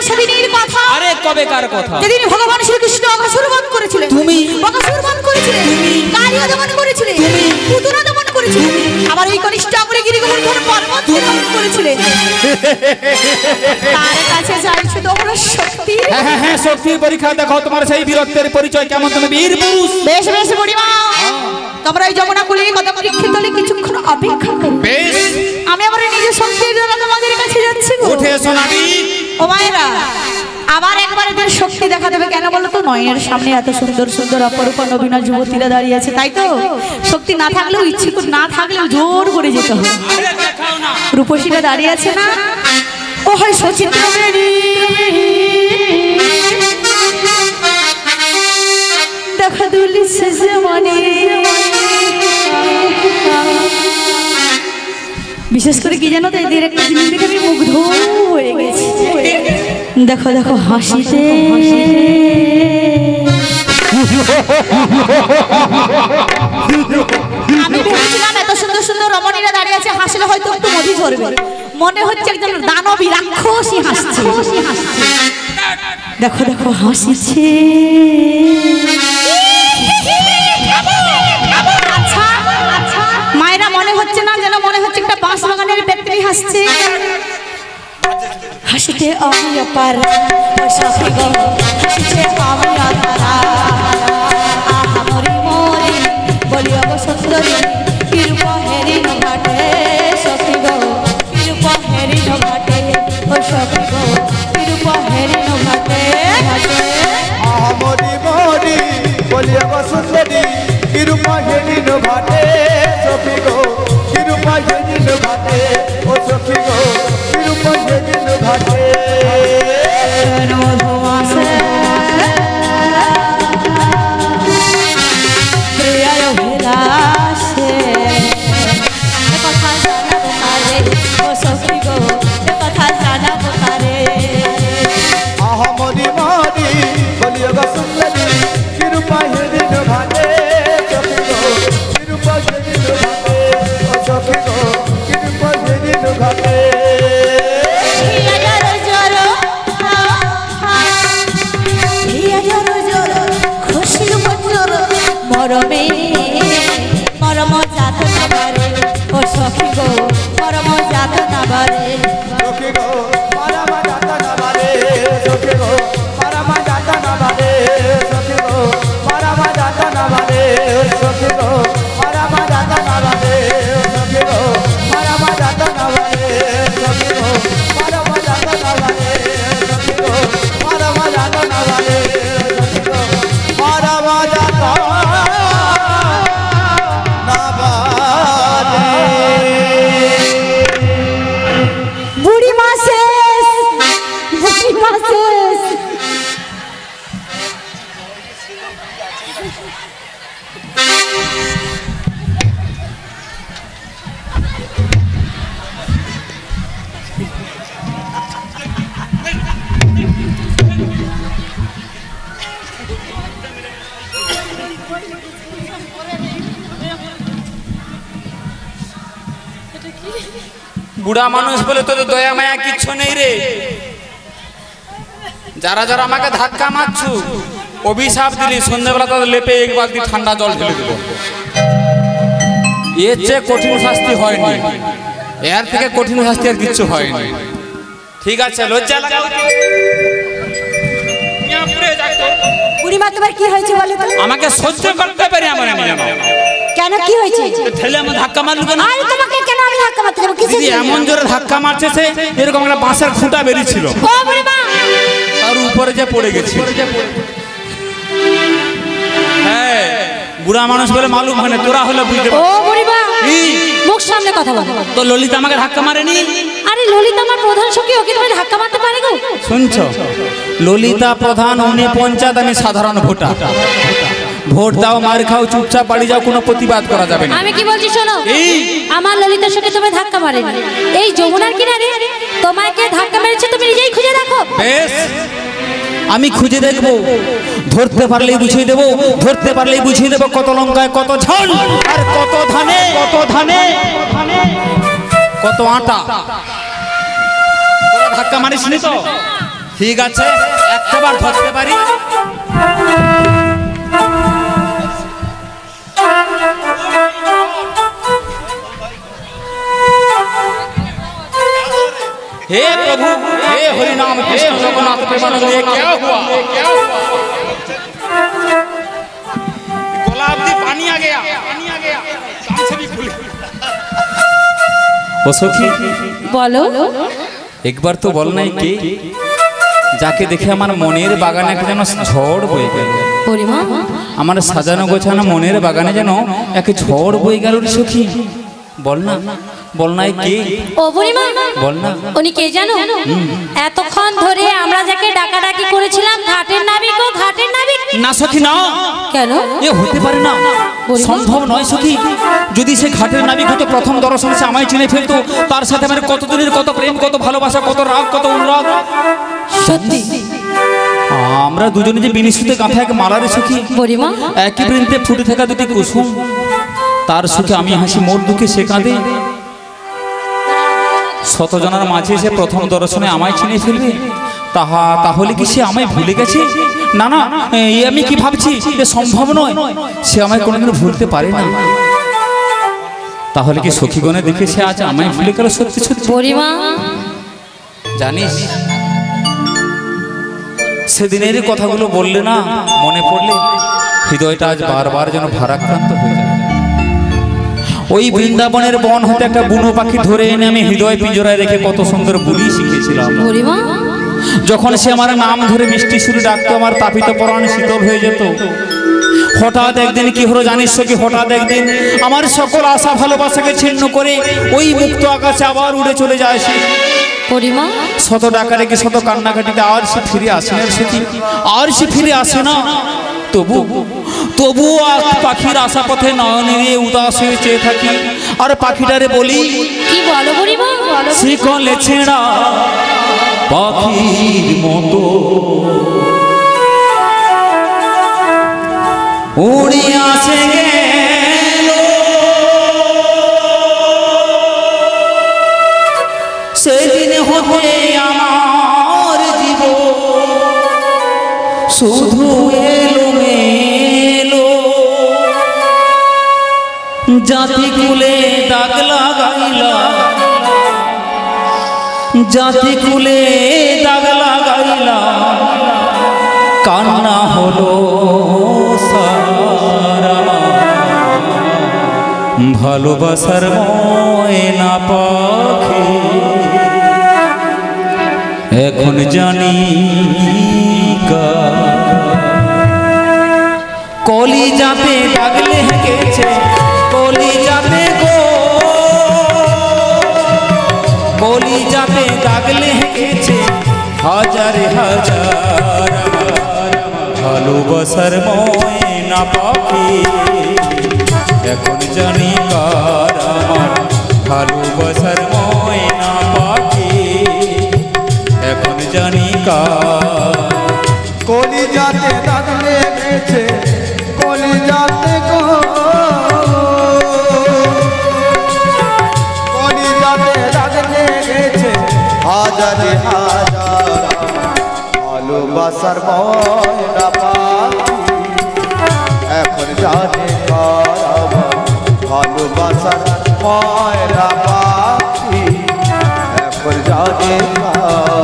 সেদিনের কথা। আরে কবে কার কথা? যেদিন ভগবান শ্রীকৃষ্ণ অঘাসুর বধ করেছিলেন। তুমি অঘাসুর বধ করেছিলেন, কালিয়া দমন করেছিলেন, পুতনা দমন করেছিলেন, আবার ওই কনিষ্ঠ অগ্রে গিরিগোবর্ধন পর্বত দমন করেছিলেন। তার কাছে চাইছো তোমরা শক্তি। হ্যাঁ হ্যাঁ, শক্তির পরীক্ষা দেখো, তোমার সেই বীরত্বের পরিচয় কেমন, তুমি বীর পুরুষ। বেশ বেশ বুড়িমা, তোমরা এই যমুনা কুলে কদম বৃক্ষের তলে কিছুক্ষণ অপেক্ষা করো। বেশ, আমি আমার নিজের শক্তির জন্য তোমাদের কাছে যাচ্ছি। উঠে এসো নাবি। ও মায়েরা, আবার একবার এদের শক্তি দেখা দেবে কেন বলো তো? নয়নের সামনে এত সুন্দর সুন্দর অপরূপা নবীনা যুবতীরা দাঁড়িয়ে আছে, তাই তো শক্তি না থাকলেও ইচ্ছে না থাকলেও জোর করে যেতে হবে। রূপসীরা দাঁড়িয়ে আছে না, ও হয় সচিত্র দেখা দুলি শেষে মনে। বিশেষ করে কি জানো তো, এদের একটা জিনিস দেখে আমি মুগ্ধ হয়ে গেছি। দেখো দেখো হাসিতে, আমি ভেবেছিলাম এত সুন্দর সুন্দর রমণীরা দাঁড়িয়ে আছে, হাসলে হয়তো একটু মধু ঝরবে। মনে হচ্ছে একজন দানবী রাক্ষসী হাসছে। দেখো দেখো হাসিছে। মায়েরা মনে হচ্ছে না যেন মনে হচ্ছে একটা বাঁশ বাগানের ব্যক্তি হাসছে। হাসিতে আমি অপার হাসিছে আমি আধারা আহা মরি মরি বলিয়া গো সুন্দরী কিরূপ হেরিন ঘাটে সখী গো কিরূপ হেরিন ঘাটে ও সখী গো কিরূপ হেরিন ঘাটে আহা মরি মরি বলিয়া গো সুন্দরী কিরূপ হেরিন ঘাটে সখী গো কিরূপ হেরিন ঘাটে ও সখী গো কিরূপ হেরিন ঘাটে মধুমাসে প্রিয়ার অভিলাষে কথা জানাবো কারে ও সখী গো কথা জানাবো কারে। আহা মরি মরি বলিয়া গো সুন্দরী কিরূপ হেরিন ঘাটে সখী গো কিরূপ হেরিন ঘাটে ও সখী গো কিরূপ হেরিন ঘাটে মরমে মরম জাত নাবারে ও সখী গো মরম জাত নাবারে সখী গো মারামা যাতা না বারে সখী গো মারামা যাতা না বারে সখী গো মারামা যাতা না বারে সখী গো মারামা যাতা না বারে সখী গো মারামা যাতা না বারে সখী গো মারামা যাতা না বারে সখী গো মারামা যাতা না বারে সখী গো মারামা যাতা না বারে। বুড়ি মাসে বুড়ি মাসে বুড়া মানুষ বলে তোদের দয়া মায়া কিচ্ছু নেই রে। যারা যারা আমাকে ধাক্কা মারছু অভিশাপ দিলি, সন্ধ্যাবেলা তাদের লেপে এক বালতি ঠান্ডা জল ঢেলে দেবো। এর চেয়ে কঠিন শাস্তি হয়নি, এর থেকে কঠিন শাস্তি আর কিচ্ছু হয়নি। ঠিক আছে, লজ্জা লাগাও। বুড়িমা তোমার কি হয়েছে বলো তো? আমাকে সহ্য করতে পারি আমার আমি জানো কেন কি হয়েছে? ঠেলে আমার ধাক্কা মারলো কেন? আরে তোমাকে কেন আমি ধাক্কা মারতে যাব? কিছু দিদি এমন জোরে ধাক্কা মারছে সে এরকম একটা বাঁশের খুঁটা বেরিয়েছিল, ও বুড়িমা তার উপরে যে পড়ে গেছে। হ্যাঁ, বুড়া মানুষ বলে মালুম হয় না, তোরা হলে বুঝতে ও বুড়িমা কি মুখ সামনে কথা বলো। তো ললিতা আমাকে ধাক্কা মারেনি? আরে ললিতা আমার প্রধান সখী, ওকে তুমি ধাক্কা মারতে পারে গো? শুনছো, ললিতা প্রধান, উনি পঞ্চায়েত, আমি সাধারণ ভোটার। ভোট দাও, মার খাও, চুপচাপ বাড়ি যাও, কোনো প্রতিবাদ করা যাবে না। আমি কি বলছি শোনো, আমার ললিতার সঙ্গে তুমি ধাক্কা মারেনি, এই যমুনার কিনারে তোমাকে ধাক্কা মেরেছে, তুমি নিজেই খুঁজে দেখো। বেশ, আমি খুঁজে দেখবো, ধরতে পারলেই বুঝিয়ে দেবো, ধরতে পারলেই বুঝিয়ে দেবো কত লঙ্কায় কত ঝাল আর কত ধানে কত আটা। তোরা ধাক্কা মারিসনি তো? ঠিক আছে, একটাবার ধরতে পারি। हे प्रभु, हे हरि नाम कृष्ण जगन्नाथ प्रेमानंद, ये क्या हुआ? गुलाब दी पानी आ गया, काम से भी खुल। ओ सखी বলো, একবার তো বল নাই কে, যাকে দেখে আমার মনের বাগানে একটা যেন ঝড় বয়ে গেল। পরিমা, আমার সাজানো গোছানো মনের বাগানে যেন এক ঝড় বয়ে গেল রে সখী। বল না, বল নাই কে? ও বুড়িমা, বল না। উনি কে জানো? এতক্ষণ ধরে আমরা যাকে ডাকাডাকি করেছিলাম ঘাটের নাবিক, ও ঘাটের নাবিক। না সখী না, কেন? এ হতে পারে না, সম্ভব নয় সখী। যদি সে ঘাটের নাবিক হতো, প্রথম দর্শনে সে আমায় চিনে ফেলতো। তার সাথে আমার কত দিনের কত প্রেম, কত ভালোবাসা, কত রাগ, কত অনুরাগ। সত্যি আমরা দুজনে যে বিনিশুতে গাঁথা এক মালারে সখী, বুড়িমা, একই বৃন্তে ফুটে থাকা দুটি কুসুম। তার সুখে আমি হাসি, মোর দুঃখে সে কাঁদে। শতজনের মাঝে সে প্রথম দর্শনে আমায় চিনে ফেলবে, তাহলে কি সে আমায় ভুলে গেছে? না না, এই আমি কি ভাবছি, এ সম্ভব নয়। সে আমায় কোনোদিন ভুলতে পারে না। তাহলে কি সখীগণে দেখে সে আজ আমায় ভুলে গেল? সত্যি সত্যি বুড়িমা, জানিস, সেদিনের কথাগুলো বললে না, মনে পড়লে হৃদয়টা আজ বারবার যেন ভারাক্রান্ত হয়ে যায়। ওই বৃন্দাবনের বন হতে একটা বুনো পাখি ধরে এনে আমি হৃদয় পিঞ্জরায় রেখে কত সুন্দর বুলি শিখেছিলাম। বুড়িমা, যখন সে আমার নাম ধরে মিষ্টি সুরে ডাকতো, আমার তাপিত পরাণ শীতল হয়ে যেত। হঠাৎ একদিন কি হলো জানিস কি? হঠাৎ একদিন আমার সকল আশা ভালোবাসাকে ছিন্ন করে ওই মুক্ত আকাশে আবার উড়ে চলে যায় সে। বুড়িমা, শত ডাকা রেখে শত কান্নাকাটিতে আর সে ফিরে আসে না সে, আর সে ফিরে আসে না। তবু পাখির আশা পথে নয়নে উদাস হয়ে চেয়ে থাকি। আর পাখিটারে বলি, কি বলো বুড়িমা? শিকলে ছেঁড়া পাখির মতো উড়ে আসে গেল, সেদিন হতে আমার জীবন শুধু এলো মেলো। জাতি কুলে দাগ লাগাইলা, জাতি কুলে দাগ লাগাইলা, কান্না হলো সারা। ভালোবাসার ময়না পাখি এখন জানি কলি যাতে দাগ লেগেছে, কলি যাতে গো, কলি যাতে দাগ লেগেছে হাজার হাজার। ভালোবাসার ময়না পাখি এখন জানি কার আমার। ভালোবাসার ময়না পাখি এখন জানি কার। কলি যাতে দাগ লেগেছে, কলি যাতে গো, কলি যাতে দাগ লেগেছে হাজার হাজার। ভালোবাসার ময়না পাখি এখন জানে কার আমার। ভালোবাসার ময়না পাখি এখন জানে কার।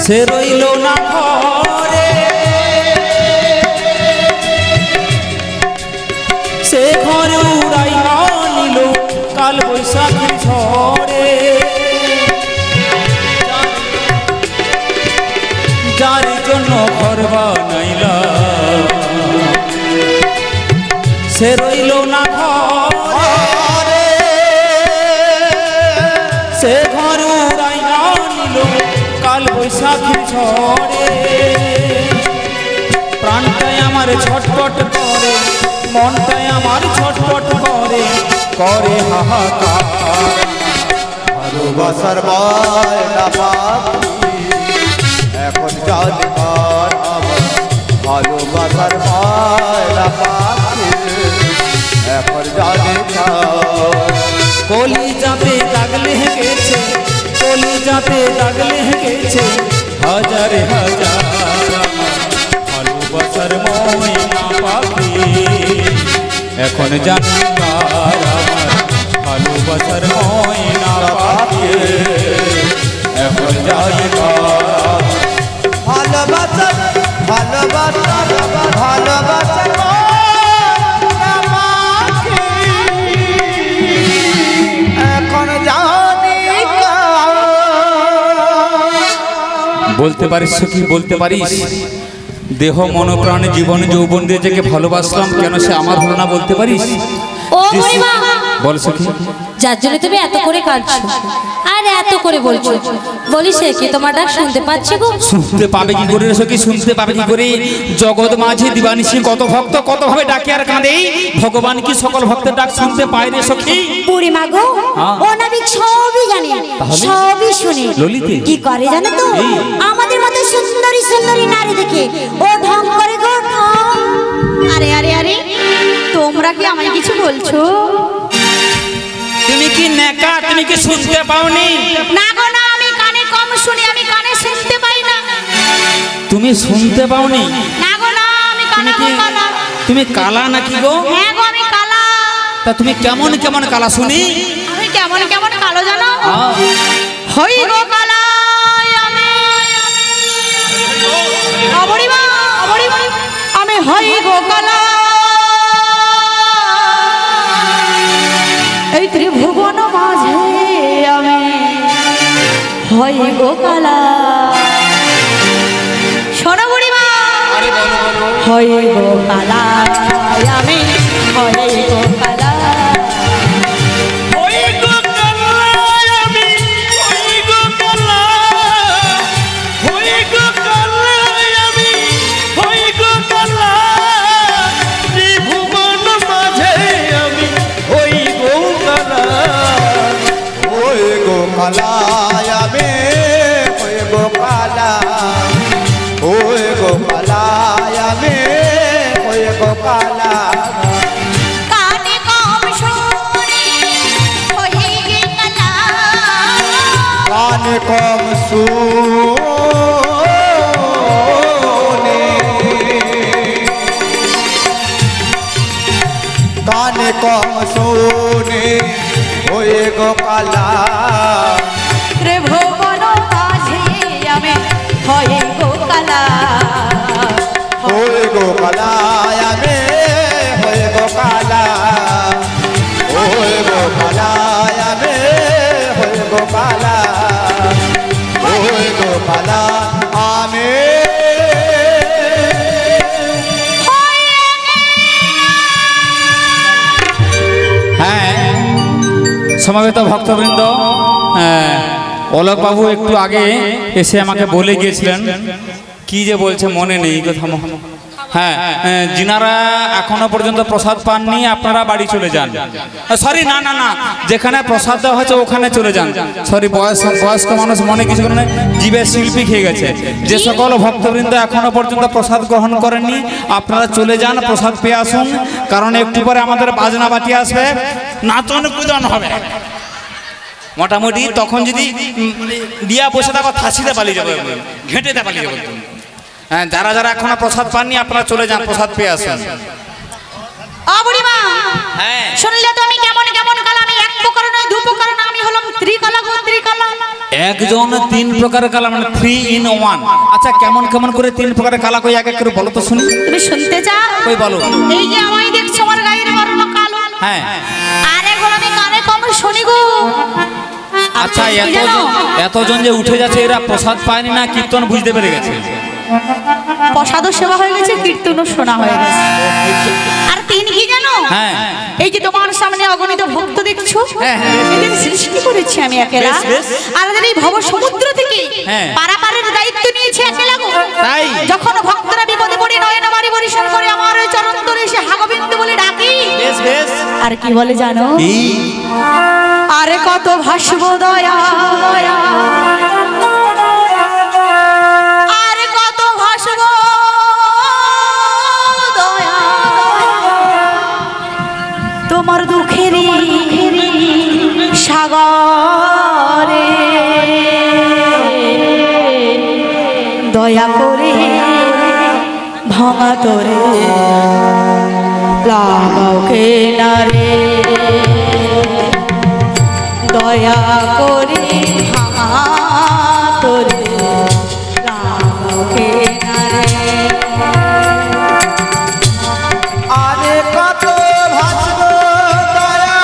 সে রইল না ঘরে, সে ঘরে উড়াই নিল কাল বৈশাখী ঝড়ে। যার জন্য ঘর বানাইলা সে রইল না ঘরে, সে ঘর উড়াই নিল কাল বৈশাখী ঝড়ে। আমার ছটপট করে, মনটাই আমার ছটপট করে, করে হাহাকার। ভালোবাসার ময়না পাখি এখন জানি কার আমার, ভালোবাসার ময়না পাখি এখন জানি কার। কলি যাতে দাগ লেগেছে, কলি যাতে দাগ লেগেছে, হাজারে হাজার ভালোবাসার ময়না পাখি এখন জানি কার আমার, ভালোবাসার ময়না পাখি এখন জানি কার। ভালোবাসার ভালোবাসার ভালোবাসার ময়না পাখি এখন জানি কার। বলতে পারিস কি বলতে পারিস, দেহ মন প্রাণ জীবন যৌবন দিয়ে যাকে ভালোবাসলাম কেন সে আমার হলো না, বলতে পারিস? ও বুড়িমা, বল সখী। যার জন্য তুমি এত করে কাঁদছো আর এত করে বলছো, বলি সে কি তোমার ডাক শুনতে পাচ্ছে গো? শুনতে পাবে কি করে রে সখী, শুনতে পাবে কি করে? জগৎ মাঝে দিবানিশি কত ভক্ত কত ভাবে ডাকে আর কাঁদে, ভগবান কি সকল ভক্তের ডাক শুনতে পায় রে সখী? বুড়িমা গো, ও নাবিক সবই জানে, সবই শুনে। ললিতে কি করে জানো তো? আমাদের মতো সুন্দরী সুন্দরী নারী দেখে ও ঢং করে গো, ঢং। আরে আরে আরে, তোমরা কি আমায় কিছু বলছো? তুমি কি নেকা, তুমি কি শুনতে পাওনি? না গো না, আমি কানে কম শুনি, আমি কানে শুনতে পাই না। তুমি শুনতে পাওনি? না গো না, আমি কানে কালা। তুমি কালা নাকি গো? হ্যাঁ গো, আমি কালা। তা তুমি কেমন কেমন কালা শুনি? আমি কেমন কেমন কালো জানো? হই গো কালা আমি, অবড়িমা অবড়িমা, আমি হই গো কালা। এই ত্রিভুবন মাঝে আমি হই গো কালা। শোনো বুড়িমা, হই গো কালা আমি, হই গো কালা। কালায়া মে ওই গো কালা, ওই গো কালায়া মে ওই গো কালা। কানে কম শুনি হই গে কালা, কানে কম শুনে, কানে কম শুনে ওই গো কালা। ত্রিভুবন মাঝে আমি হই গো কালা। ওই গো কালায়া মে ওই গো কালা, ওই গো কালায়া মে ওই গো কালা, ওই গো কালা আমি। হ্যাঁ সমাবেত ভক্তবৃন্দ, অলোক বাবু একটু আগে এসে আমাকে বলে গিয়েছিলেন, কি যে বলছে মনে নেই কথা। হ্যাঁ, যিনারা এখনো পর্যন্ত প্রসাদ পাননি আপনারা বাড়ি চলে যান। সরি, না না না, যেখানে প্রসাদ দেওয়া হয়েছে ওখানে চলে যান। সরি, বয়স্ক মানুষ মনে কিছু করে না, জীবের শিল্পী খেয়ে গেছে। যে সকল ভক্তবৃন্দ এখনো পর্যন্ত প্রসাদ গ্রহণ করেননি আপনারা চলে যান, প্রসাদ পেয়ে আসুন। কারণ একটু পরে আমাদের বাজনা বাটি আসবে, নাচন কুদন হবে মোটামুটি। তখন যদি দিয়া বসে থাকো থাসিতে পালিয়ে যাবে, ঘেঁটেতে পালিয়ে যাবে। হ্যাঁ, যারা যারা এখনো প্রসাদ পাননি আপনারা চলে যান, প্রসাদ পেয়ে আসেন। অবড়িমা, হ্যাঁ শুনলে তো আমি কেমন কেমন কালা। আমি এক প্রকার নয়, দু প্রকার না, আমি হলাম ত্রিকালা গো, ত্রিকালা। একজন তিন প্রকার কালা, মানে 3 in 1। আচ্ছা, কেমন কেমন করে তিন প্রকারের কালা কই এক এক করে বলো তো শুনি। তুমি শুনতে চাও? কই বলো। এই যে আমায় দেখছো, আমার গায়ের বর্ণ কালো। হ্যাঁ, আরে গো, আমি কানে কম শুনি গো। আচ্ছা, কি জানো? এতজন যে উঠে যাচ্ছে এরা প্রসাদ পায়নি না কীর্তন বুঝতে পেরে গেছে? প্রসাদও সেবা হয়ে গেছে, কীর্তনও শোনা হয়ে গেছে। আর তিন কি জানো? হ্যাঁ, এই যে তোমার সামনে অগণিত ভক্ত দেখছো, হ্যাঁ, হ্যাঁ। এদের সৃষ্টি করেছি আমি একেলা। বেশ, বেশ। আর এদের এই ভব সমুদ্র থেকে হ্যাঁ। পারাপারের দায়িত্ব নিয়েছি একেলা গো। তাই? যখন ভক্তরা বিপদে পড়ে নয়ন মারি বরিশান করে আমার আর কি বলে জানো? কি? আরে কত ভাসব দয়া, আরে কত ভাসব দয়া, তোমার দুঃখেরই সাগরে দয়া করে ভাঙা তোরে লাগাও কেনারে, দয়া করে ভাঙা তোরে লাগাও কেনারে। আরে কত ভাসব দয়া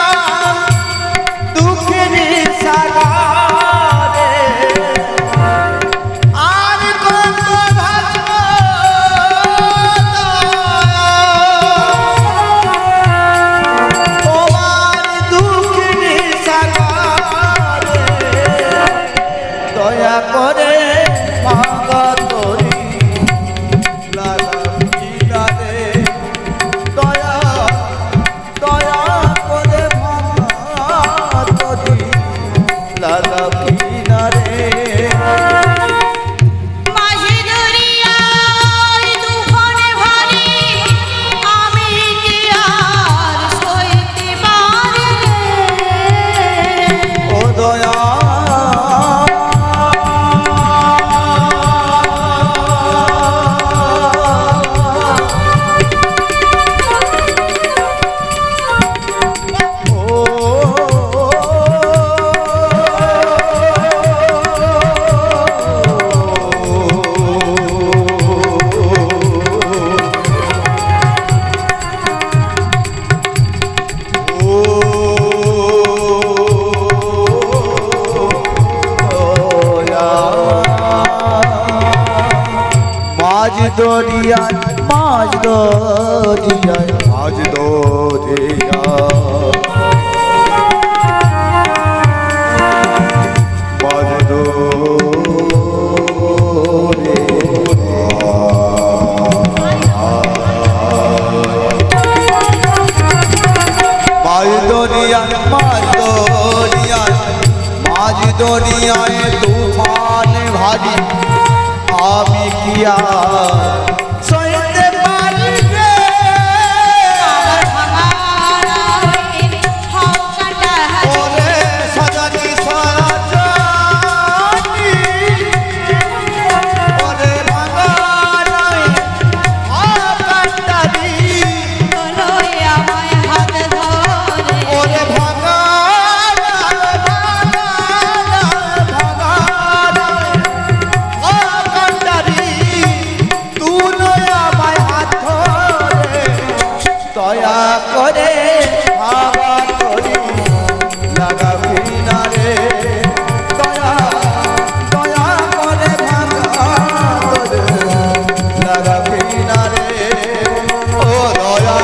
দুঃখের সাগরে, আর কত ভাসব তোমার দুঃখের সাগরে, দয়া করে ভাঙা তোরি লাগা কিনারে, দয়া দয়া করে ভাঙা তোরি লাগা কিনারে। মাঝে দরিয়ায় তুফানে ভারী, আমি কি আর সইতে পারি? ও দয়া মাঝ দরিয়ায় মাঝ দরিয়ায় মাঝ দরিয়ায় মাঝ দরিয়ায় মাঝ দরিয়ায় মাঝ দরিয়ায় তুফান ভারী, আমি কি আর সইতে পারি রে? ওরে সজনী সজনী, ওরে ভাঙা নাই আকান্তারি, ওরে ভাঙা দয়া করে ভাঙা তোরি লাগা কিনারে, দয়া দয়া করে ভাঙা তোরে লাগা কিনারে। ও দয়া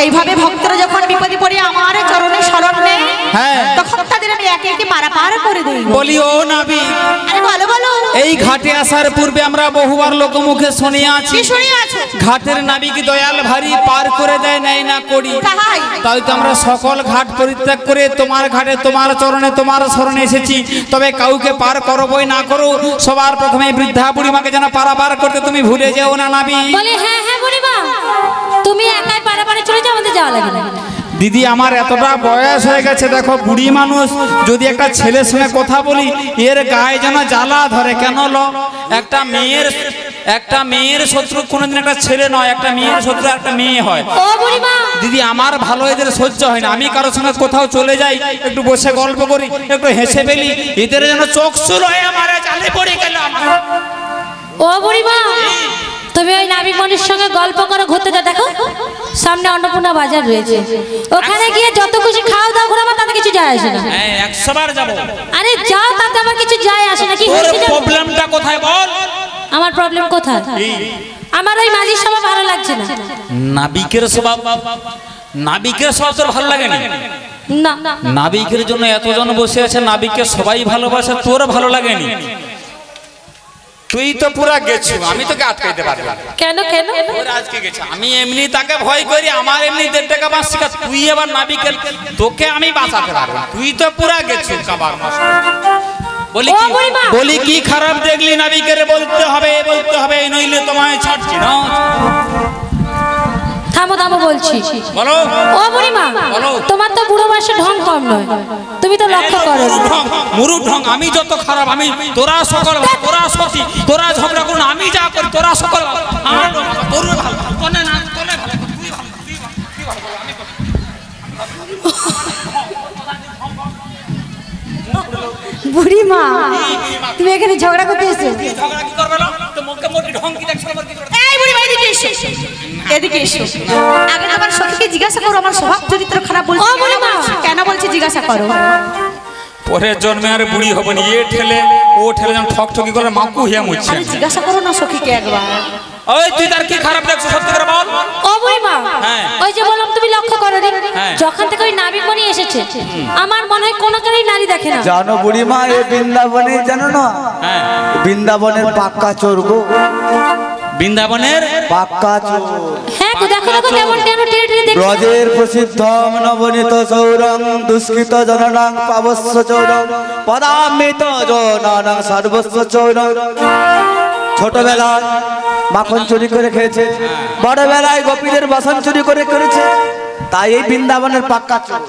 এইভাবে ভক্তরা যখন বিপদে পড়ে আমার চরণে শরণ নেয়, হ্যাঁ। তখন তাদের আমি একে একে পারাপার করে দেই। বলি ও নাবি, আরে বলো বলো, এই ঘাটে আসার পূর্বে আমরা বহুবার লোকমুখে শুনিয়াছি কি শুনে আছো? ঘাটের নাবিকে দয়াল ভারী পার করে দেয় নাই না করি। তাহাই তাই তো আমরা সকল ঘাট পরিত্যাগ করে তোমার ঘাটে তোমার চরণে তোমার শরণে এসেছি। তবে কাউকে পার করবই না করো, সবার প্রথমে বৃদ্ধা বুড়িমাকে যেন পারাপার করতে তুমি ভুলে যেও না নাবি। বলে হ্যাঁ হ্যাঁ বুড়িমা, তুমি একাই পারাপারে চলে যাও, আমাদের যাওয়া লাগে না। দিদি আমার এতটা বয়স হয়ে গেছে, দেখো বুড়ি মানুষ যদি একটা ছেলের সঙ্গে কথা বলি এর গায়ে যেন জ্বালা ধরে। কেন লো, একটা মেয়ের একটা মেয়ের শত্রু কোনোদিন একটা ছেলে নয়, একটা মেয়ের শত্রু একটা মেয়ে হয়। ও বুড়িমা, দিদি আমার ভালো এদের সহ্য হয় না। আমি কারোর সঙ্গে কোথাও চলে যাই, একটু বসে গল্প করি, একটু হেসে ফেলি, এদের যেন চোখ শুরু হয়ে আমার জালে পড়ে গেল। ও বুড়িমা, তুমি ওই নাবিক মনির সঙ্গে গল্প করো, ঘুরতে যা, দেখো সামনে অন্নপূর্ণা বাজার রয়েছে, ওখানে গিয়ে যত খুশি খাও দাও ঘুরাবো, তাতে কিছু যায় আসে না। 100 বার যাবো। আরে যাও, তাতে আমার কিছু যায় আসে না। কি প্রবলেমটা কোথায় বল? আমার প্রবলেম কোথায়? আমার ওই মাঝির স্বভাব ভালো লাগছে না। নাবিকের স্বভাব, নাবিকের স্বভাব তোর ভালো লাগে না? না, নাবিকের জন্য এতজন বসে আছে, নাবিককে সবাই ভালোবাসে, তোর ভালো লাগেনি? তুই তো পুরা গেছো, আমি তোকে আটকাইতে পারবো না। কেন কেন? ওর আজকে গেছে, আমি এমনি তাকে ভয় করি, আমার এমনি 1.5 টাকা বাঁচছি, তুই আবার নাবিকের, তোকে আমি বাঁচাতে পারবো? তুই তো পুরা গেছো কাবার নষ্ট। বলি কি খারাপ দেখলি নাবিকের? বলতে হবে, বলতে হবে, নইলে তোমায় ছাড়ছি না। থামো থামো বলছি। বলো। ও বুড়িমা, বলো। তোমার তো বুড়ো বয়সে ঢং কম নয়, তুমি তো লক্ষ্য করো। মুরুখ ঢং, আমি যত খারাপ, আমি তোরা সকল, তোরা সতী, তোরা ঝগড়া করুন, আমি যা করি তোরা সকল আমার তোর ভালো, তোনে না তোলে ভালো, তুই ভালো, তুই ভালো, আমি বুড়িমা, তুমি এখানে ঝগড়া করতে এসেছো? ঝগড়া কি করবে না? তো মুখে মোটি ঢং কি দেখছ? আমার কি করবে? এই বুড়িমা, এদিকে এসো, এদিকে এসো। আগে তোমার সখীকে জিজ্ঞাসা করো আমার স্বভাব চরিত্র খারাপ বলছে। ও বুড়িমা, কেন বলছে জিজ্ঞাসা করো। পরের জন্মে আর বুড়ি হবো না, এ ঠেলে ও ঠেলে যেন ঠকঠকি করে মাকু হিয়া মুচ্ছে। আরে জিজ্ঞাসা করো না সখীকে একবার। ওই তুই তার কি খারাপ দেখছো সত্যি করে বল। ও বুড়িমা, হ্যাঁ। ওই যে বললাম তুমি লক্ষ্য করো নি, হ্যাঁ। যখন থেকে ওই নাবিক মনি এসেছে আমার মনে হয় কোনো কারণেই নারী দেখে না। জানো বুড়িমা, এ বৃন্দাবনে জানো না, হ্যাঁ, বৃন্দাবনের পাক্কা চোর গো, বৃন্দাবনের পাক্কা চোর। হ্যাঁ গো, দেখো দেখো কেমন কেন টেনে টেনে দেখছো। ব্রজের প্রসিদ্ধ নবনীত সৌরং দুষ্কৃত জননাং পাবস্য চৌরং পদামৃত জনানাং সর্বস্ব চৌরং। ছোটবেলায় মাখন চুরি করে খেয়েছে, বড়বেলায় গোপীদের বাসন চুরি করে করেছে, তাই এই বৃন্দাবনের পাক্কা চোর।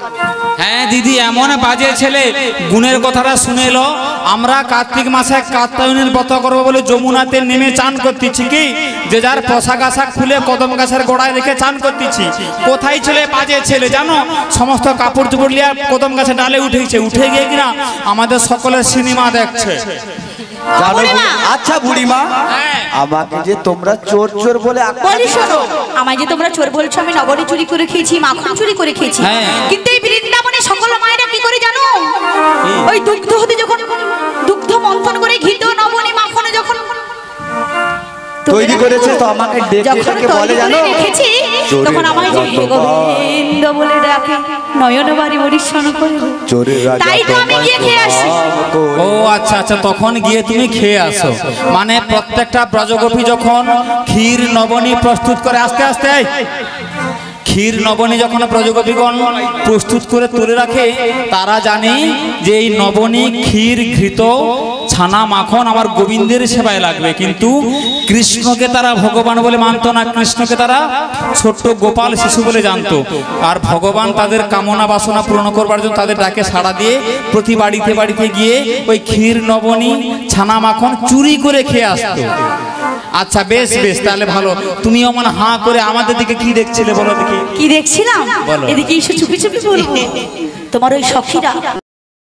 হ্যাঁ দিদি, এমন বাজে ছেলে। গুণের কথাটা শুনে এলো। আমরা কার্তিক মাসে কাত্যায়নের ব্রত করবো বলে যমুনাতে নেমে চান করতেছি, কি যে যার পোশাক আশাক খুলে কদম গাছের গোড়ায় রেখে চান করতেছি। কোথায় ছেলে বাজে ছেলে জানো, সমস্ত কাপড় চোপড় নিয়ে কদম গাছের ডালে উঠেছে, উঠে গিয়ে কিনা আমাদের সকলের সিনেমা দেখছে। জানো আচ্ছা বুড়িমা, আমাকে যে তোমরা চোর চোর বলে বলি শোনো, আমায় যে তোমরা চোর বলছো, আমি নগরে চুরি করে খেয়েছি, মাখন চুরি করে খেয়েছি, হ্যাঁ। কিন্তু এই বৃন্দাবনে সকল মায়েরা কি করে জানো, ওই দুগ্ধ হতে যখন দুগ্ধ মন্থন করে ঘিত নবনী মাখনে যখন তৈরি করেছে, তো আমাকে ডেকে ডেকে বলে জানো, রেখেছি, তখন আমায় যে হে গোবিন্দ বলে ডাকে, নয়ন বাড়ি পরিচ্ছন্ন করে, তাই তো আমি গিয়ে খেয়ে আসি। ও আচ্ছা আচ্ছা, তখন গিয়ে তুমি খেয়ে আসো। মানে প্রত্যেকটা ব্রজগোপী যখন ক্ষীর নবনী প্রস্তুত করে, আস্তে আস্তে ক্ষীর নবনী যখন ব্রজগোপীগণ প্রস্তুত করে তুলে রাখে, তারা জানে যে এই নবনী ক্ষীর ঘৃত ছানা মাখন আমার গোবিন্দের সেবায় লাগবে। কিন্তু কৃষ্ণকে তারা ভগবান বলে মানত না, কৃষ্ণকে তারা ছোট্ট গোপাল শিশু বলে জানতো। আর ভগবান তাদের কামনা বাসনা পূরণ করবার জন্য তাদের ডাকে সাড়া দিয়ে প্রতি বাড়িতে বাড়িতে গিয়ে ওই ক্ষীর নবনী ছানা মাখন চুরি করে খেয়ে আসতো। আচ্ছা বেশ বেশ, তাহলে ভালো। তুমিও মনে হাঁ করে আমাদের দিকে কি দেখছিলে বলো দেখি। কি দেখছিলাম? বলো। এদিকে এসে চুপি চুপি বলবো, তোমার ওই সখীরা